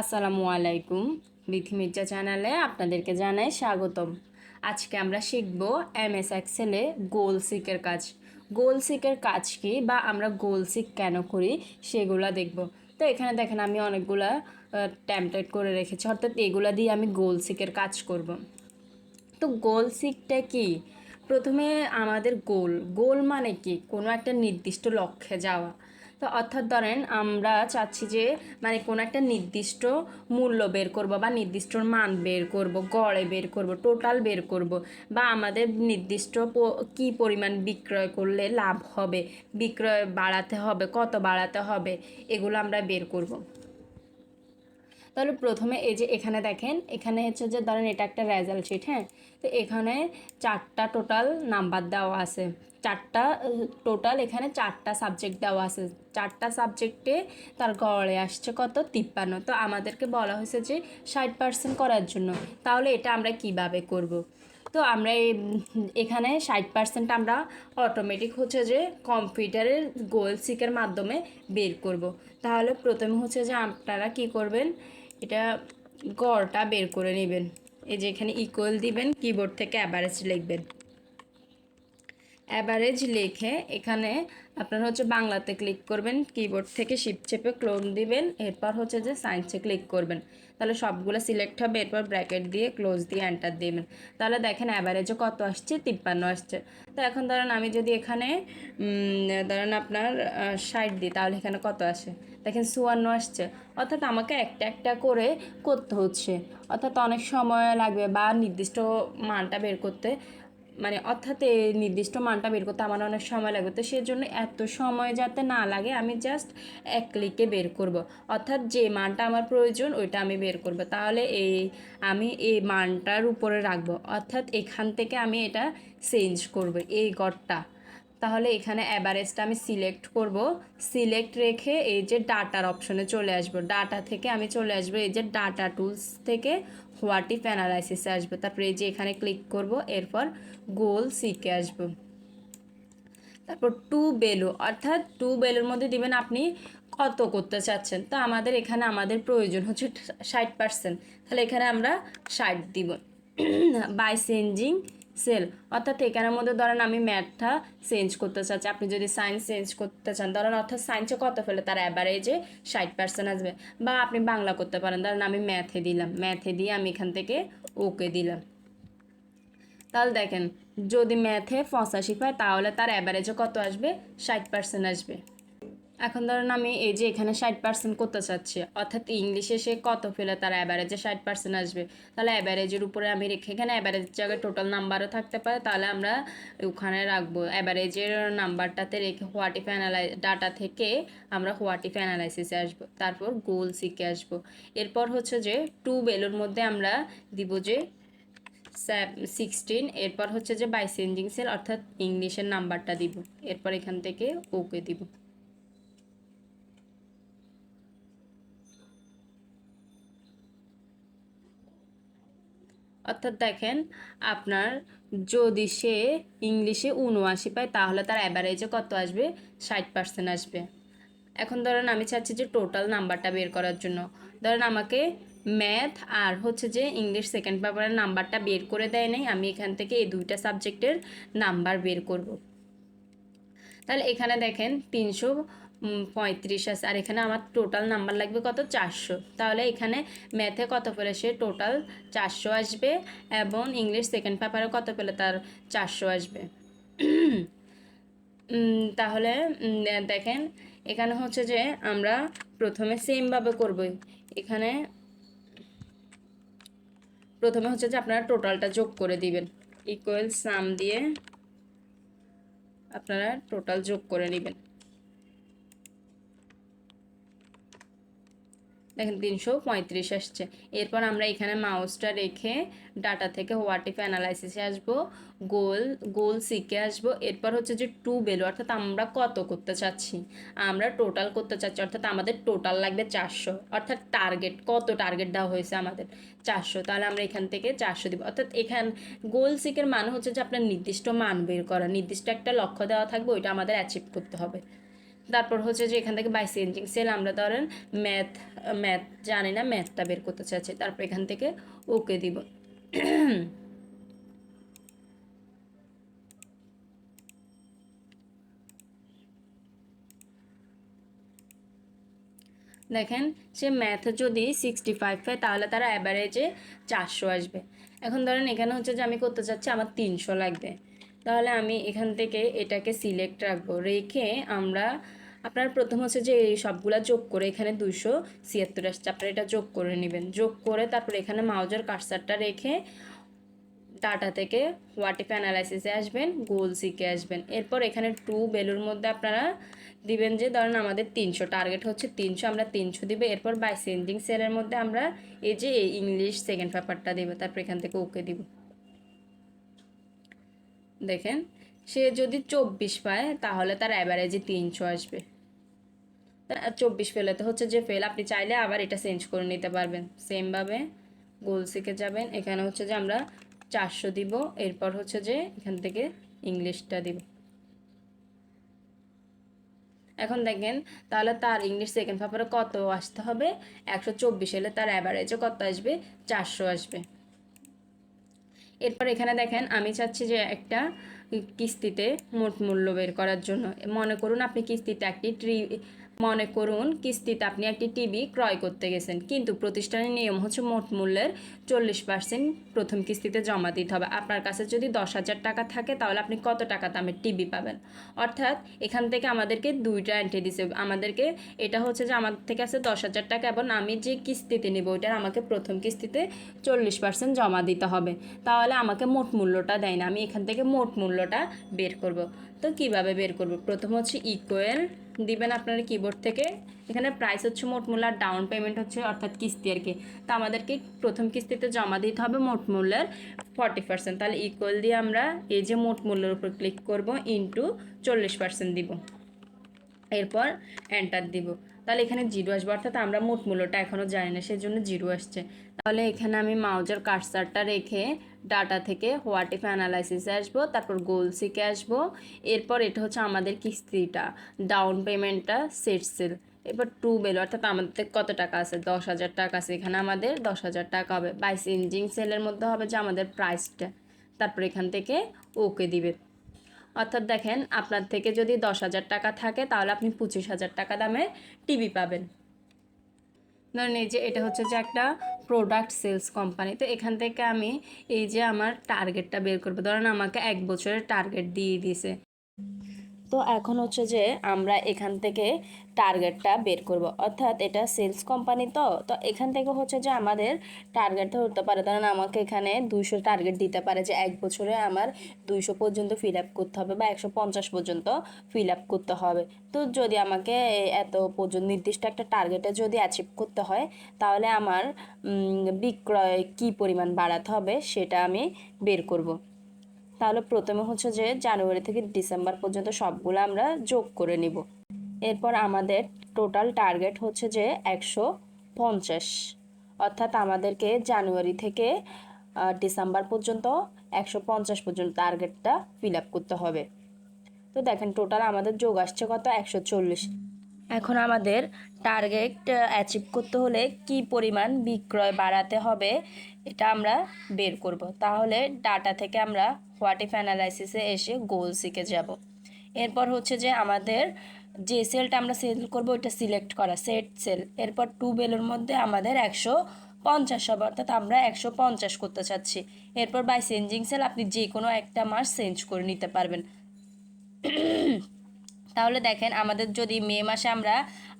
আসসালামু আলাইকুম। বিথি মির্জা চ্যানেলে আপনাদেরকে জানাই স্বাগতম। আজকে আমরা শিখব এমএস এক্সেলে গোল সিকের কাজ। গোল সিকের কাজ কি বা আমরা গোল সিক কেন করি সেগুলো দেখব। তো এখানে দেখেন আমি অনেকগুলা টেমপ্লেট করে রেখেছি, অর্থাৎ এগুলা দিয়ে আমি গোল সিকের কাজ করব। তো গোল সিকটা কি? প্রথমে আমাদের গোল মানে কি? কোনো একটা নির্দিষ্ট লক্ষ্যে যাওয়া। তো অর্থাৎ ধরেন আমরা চাচ্ছি যে মানে কোনো একটা নির্দিষ্ট মূল্য বের করব বা নির্দিষ্ট মান বের করব, গড়ে বের করব, টোটাল বের করব, বা আমাদের নির্দিষ্ট কি পরিমাণ বিক্রয় করলে লাভ হবে, বিক্রয় বাড়াতে হবে, কত বাড়াতে হবে, এগুলো আমরা বের করব। তাহলে প্রথমে এই যে এখানে দেখেন, এখানে হচ্ছে যে ধরেন এটা একটা রেজাল্ট শিট। হ্যাঁ, তো এখানে চারটা টোটাল নাম্বার দেওয়া আছে, চারটা টোটাল, এখানে চারটা সাবজেক্ট দেওয়া আছে, চারটা সাবজেক্টে তার গড়ে আসছে কত? 53। তো আমাদেরকে বলা হয়েছে যে 60% করার জন্য। তাহলে এটা আমরা কিভাবে করব? তো আমরা এখানে 60% আমরা অটোমেটিক হচ্ছে যে কম্পিউটারের গোল সিকের মাধ্যমে বের করব। তাহলে প্রথমে হচ্ছে যে আপনারা কি করবেন, এটা গড়টা বের করে নেবেন। এই যে এখানে ইকুয়াল দিবেন, কিবোর্ড থেকে অ্যাভারেজ লিখবেন। অ্যাভারেজ লিখে এখানে আপনারা হচ্ছে বাংলাতে ক্লিক করবেন, কিবোর্ড থেকে শিফট চেপে ক্লোন দিবেন, এরপর হচ্ছে যে সায়েন্সে ক্লিক করবেন। তাহলে সবগুলো সিলেক্ট হবে, এরপর ব্র্যাকেট দিয়ে ক্লোজ দিয়ে এন্টার দিবেন। তাহলে দেখেন অ্যাভারেজে কত আসছে? 53 আসছে। তো এখন ধরেন আমি যদি এখানে ধরেন আপনার 60 দিই, তাহলে এখানে কত আসে? দেখেন 54 আসছে। অর্থাৎ আমাকে একটা একটা করে করতে হচ্ছে, অর্থাৎ অনেক সময় লাগবে বা নির্দিষ্ট মানটা বের করতে, মানে অর্থাৎ এই নির্দিষ্ট মানটা বের করতে আমার অনেক সময় লাগবে। তো সেজন্য এত সময় যাতে না লাগে আমি জাস্ট এক ক্লিকে বের করব। অর্থাৎ যে মানটা আমার প্রয়োজন ওইটা আমি বের করব। তাহলে আমি এই মানটার উপরে রাখবো, অর্থাৎ এখান থেকে আমি এটা চেঞ্জ করব এই গড়টা। তাহলে এখানে অ্যাভারেজটা আমি সিলেক্ট করব, সিলেক্ট রেখে এই যে ডাটার অপশনে চলে আসবো, ডাটা থেকে আমি চলে আসবো এই যে ডাটা টুলস থেকে হোয়াট ইফ অ্যানালাইসিসে আসবো, তারপরে এই যে এখানে ক্লিক করব, এরপর গোল সিকে আসবো, তারপর টু ভ্যালু, অর্থাৎ টু ভ্যালুর মধ্যে দিবেন আপনি কত করতে চাচ্ছেন। তো আমাদের এখানে আমাদের প্রয়োজন হচ্ছে 60%, তাহলে এখানে আমরা 60 দিব। বাই চেঞ্জিং সেল, অর্থাৎ এখানের মধ্যে ধরেন আমি ম্যাথটা চেঞ্জ করতে চাচ্ছি, আপনি যদি সায়েন্স চেঞ্জ করতে চান ধরেন, অর্থাৎ সায়েন্সে কত ফেলে তার অ্যাভারেজে 60% আসবে, বা আপনি বাংলা করতে পারেন, ধরেন আমি ম্যাথে দিলাম, ম্যাথে দিয়ে আমি এখান থেকে ওকে দিলাম। তাহলে দেখেন যদি ম্যাথে 85 পায় তাহলে তার অ্যাভারেজে কত আসবে? 60% আসবে। এখন ধরেন আমি এই যে এখানে 60% করতে চাচ্ছি, অর্থাৎ ইংলিশে সে কত পেলে তার অ্যাভারেজে 60% আসবে। তাহলে অ্যাভারেজের উপরে আমি রেখে, এখানে অ্যাভারেজের জায়গায় টোটাল নাম্বারও থাকতে পারে, তাহলে আমরা ওখানে রাখবো অ্যাভারেজের নাম্বারটাতে রেখে হোয়াট ইফ ডাটা থেকে আমরা হোয়াট ইফ অ্যানালাইসিসে আসবো, তারপর গোল সিকে আসবো। এরপর হচ্ছে যে টু ভ্যালুর মধ্যে আমরা দিব যে 16, এরপর হচ্ছে যে বাই চেঞ্জিং সেল, অর্থাৎ ইংলিশের নাম্বারটা দিব, এরপর এখান থেকে ওকে দিব। অর্থাৎ দেখেন আপনার যদি সে ইংলিশে 79 পায় তাহলে তার অ্যাভারেজে কত আসবে? 60% আসবে। এখন ধরেন আমি চাচ্ছি যে টোটাল নাম্বারটা বের করার জন্য, ধরেন আমাকে ম্যাথ আর হচ্ছে যে ইংলিশ সেকেন্ড পেপারের নাম্বারটা বের করে দেয় নাই, আমি এখান থেকে এই দুইটা সাবজেক্টের নাম্বার বের করব। তাহলে এখানে দেখেন 335 আছে, আর এখানে আমার টোটাল নাম্বার লাগবে কত? 400। তাহলে এখানে ম্যাথে কত পেলে সে? টোটাল 400 আসবে, এবং ইংলিশ সেকেন্ড পেপারে কত পেলে? তার 400 আসবে। তাহলে দেখেন এখানে হচ্ছে যে আমরা প্রথমে সেমভাবে করব। এখানে প্রথমে হচ্ছে যে আপনারা টোটালটা যোগ করে দিবেন, ইকুয়াল সাম দিয়ে আপনারা টোটাল যোগ করে নেবেন। দেখেন 335 আসছে। এরপর আমরা এখানে মাউসটা রেখে ডাটা থেকে হোয়াট ইফ অ্যানালাইসিসে আসবো, গোল সিকে আসবো, এরপর হচ্ছে যে টু ভ্যালু, অর্থাৎ আমরা কত করতে চাচ্ছি, আমরা টোটাল করতে চাচ্ছি, অর্থাৎ আমাদের টোটাল লাগবে 400, অর্থাৎ টার্গেট কত? টার্গেট দেওয়া হয়েছে আমাদের 400, তাহলে আমরা এখান থেকে 400 দিব। অর্থাৎ এখান গোল সিকের মানে হচ্ছে যে আপনার নির্দিষ্ট মান বের করা, নির্দিষ্ট একটা লক্ষ্য দেওয়া থাকবে, ওইটা আমাদের অ্যাচিভ করতে হবে। তারপর হচ্ছে যে এখান থেকে বাই চেঞ্জিং সেল আমরা ধরেন ম্যাথ জানি না, ম্যাথটা বের করতে চাচ্ছি, তারপর এখান থেকে ওকে দিব। দেখেন সে ম্যাথ যদি 65 পায় তাহলে তার অ্যাভারেজে 400 আসবে। এখন ধরেন এখানে হচ্ছে যে আমি করতে চাচ্ছি আমার 300 লাগবে, তাহলে আমি এখান থেকে এটাকে সিলেক্ট রাখবো, রেখে আমরা আপনার প্রথম হচ্ছে যে এই সবগুলা যোগ করে এখানে 276 আসছে, আপনারা এটা যোগ করে নেবেন। যোগ করে তারপর এখানে মাউজের কার্সারটা রেখে ডাটা থেকে হোয়াট ইফ অ্যানালাইসিসে আসবেন, গোল সিকে আসবেন। এরপর এখানে টু ভ্যালুর মধ্যে আপনারা দিবেন যে ধরেন আমাদের 300 টার্গেট হচ্ছে 300, আমরা 300 দিবে। এরপর বাই চেঞ্জিং সেলের মধ্যে আমরা এই যে ইংলিশ সেকেন্ড পেপারটা দিব, তারপর এখান থেকে ওকে দিব। দেখেন সে যদি 24 পায় তাহলে তার অ্যাভারেজে 300 আসবে। 24 পেলে তো হচ্ছে যে ফেল, আপনি চাইলে আবার এটা চেঞ্জ করে নিতে পারবেন। সেমভাবে গোল শিখে যাবেন, এখানে হচ্ছে যে আমরা 400 দিব, এরপর হচ্ছে যে এখান থেকে ইংলিশটা দিব। এখন দেখেন তাহলে তার ইংলিশ সেকেন্ড পেপারে কত আসতে হবে, 124 এলে তার অ্যাভারেজে কত আসবে, 400 আসবে। এরপর এখানে দেখেন আমি চাচ্ছি যে একটা কিস্তিতে মোট মূল্য বের করার জন্য। মনে করুন আপনি কিস্তিতে একটি টিভি ক্রয় করতে গেছেন, কিন্তু প্রতিষ্ঠানের নিয়ম হচ্ছে মোট মূল্যের 40% প্রথম কিস্তিতে জমা দিতে হবে। আপনার কাছে যদি 10,000 টাকা থাকে তাহলে আপনি কত টাকা দামের টিভি পাবেন। অর্থাৎ এখান থেকে আমাদেরকে দুইটা এন্ট্রি দিছে, আমাদেরকে এটা হচ্ছে যে আমার থেকে আছে 10,000 টাকা এবং আমি যে কিস্তিতে নেব ওইটার আমাকে প্রথম কিস্তিতে 40% জমা দিতে হবে, তাহলে আমাকে মোট মূল্যটা দেয় না। আমি এখান থেকে মোট মূল্যটা বের করব। তো কিভাবে বের করব, প্রথম হচ্ছে ইকুয়াল দিবেন আপনারা কিবোর্ড থেকে। এখানে প্রাইস হচ্ছে মোট মূল্য আর ডাউন পেমেন্ট হচ্ছে অর্থাৎ কিস্তি আর কি। তো আমাদেরকে প্রথম কিস্তিতে জমা দিতে হবে মোট মূল্যের 40%, তাহলে ইকুয়াল দিয়ে আমরা এই যে মোট মূল্যের উপর ক্লিক করব, ইন্টু 40% দিব, এরপর এন্টার দিব। তাহলে এখানে 0 আসবে, অর্থাৎ আমরা মোট মূল্যটা এখনও জানি না, সেই জন্য 0 আসছে। তাহলে এখানে আমি মাউজের কার্সারটা রেখে ডাটা থেকে হোয়াট ইফ অ্যানালাইসিসে আসবো, তারপর গোল সিকে আসবো। এরপর এটা হচ্ছে আমাদের কিস্তিটা, ডাউন পেমেন্টটা, সেট সেল। এবার টু বেল অর্থাৎ আমাদের কত টাকা আছে, 10,000 টাকা আছে, এখানে আমাদের 10,000 টাকা হবে। বাই চেঞ্জিং সেলের মধ্যে হবে যে আমাদের প্রাইসটা, তারপর এখান থেকে ওকে দিবে। অর্থাৎ দেখেন আপনার থেকে যদি 10,000 টাকা থাকে তাহলে আপনি 25,000 টাকা দামে টিভি পাবেন। ধরেন এই যে এটা হচ্ছে যে একটা প্রোডাক্ট সেলস কোম্পানি, তো এখান থেকে আমি এই যে আমার টার্গেটটা বের করবো। ধরেন আমাকে 1 বছরের টার্গেট দিয়ে দিয়েছে, তো এখন হচ্ছে যে আমরা এখান থেকে টার্গেটটা বের করব। অর্থাৎ এটা সেলস কোম্পানি, তো এখান থেকে হচ্ছে যে আমাদের টার্গেটটা হতে পারে, ধরেন আমাকে এখানে 200 টার্গেট দিতে পারে যে 1 বছরে আমার 200 পর্যন্ত ফিল আপ করতে হবে বা 150 পর্যন্ত ফিল আপ করতে হবে। তো যদি আমাকে এত পর্যন্ত নির্দিষ্ট একটা টার্গেটে যদি অ্যাচিভ করতে হয় তাহলে আমার বিক্রয় কী পরিমাণ বাড়াতে হবে সেটা আমি বের করব। তাহলে প্রথমে হচ্ছে যে জানুয়ারি থেকে ডিসেম্বর পর্যন্ত সবগুলো আমরা যোগ করে নিব। এরপর আমাদের টোটাল টার্গেট হচ্ছে যে 150, অর্থাৎ আমাদেরকে জানুয়ারি থেকে ডিসেম্বর পর্যন্ত 150 পর্যন্ত টার্গেটটা ফিল আপ করতে হবে। তো দেখেন টোটাল আমাদের যোগ আসছে কত, 140। এখন আমাদের টার্গেট অ্যাচিভ করতে হলে কি পরিমাণ বিক্রয় বাড়াতে হবে এটা আমরা বের করব। তাহলে ডাটা থেকে আমরা হোয়াট ইফ অ্যানালাইসিসে এসে গোল শিখে যাব। এরপর হচ্ছে যে আমাদের যে সেলটা আমরা সেল করব ওইটা সিলেক্ট করা, সেট সেল। এরপর টু বেলের মধ্যে আমাদের 150 হবে, অর্থাৎ আমরা 150 করতে চাচ্ছি। এরপর বাই চেঞ্জিং সেল আপনি যে কোনো একটা মাস চেঞ্জ করে নিতে পারবেন। তাহলে দেখেন আমাদের যদি মে মাসে আমরা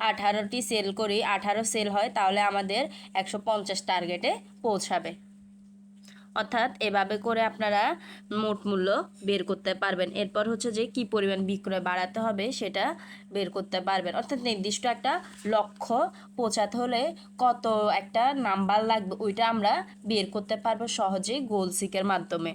18টি সেল করি, 18 সেল হয়, তাহলে আমাদের 150 টার্গেটে পৌঁছাবে। অর্থাৎ এভাবে করে আপনারা মোট মূল্য বের করতে পারবেন। এরপর হচ্ছে যে কি পরিমাণ বিক্রয় বাড়াতে হবে সেটা বের করতে পারবেন। অর্থাৎ নির্দিষ্ট একটা লক্ষ্য পৌঁছাতে হলে কত একটা নাম্বার লাগবে ওইটা আমরা বের করতে পারবো সহজেই গোল সিকের মাধ্যমে।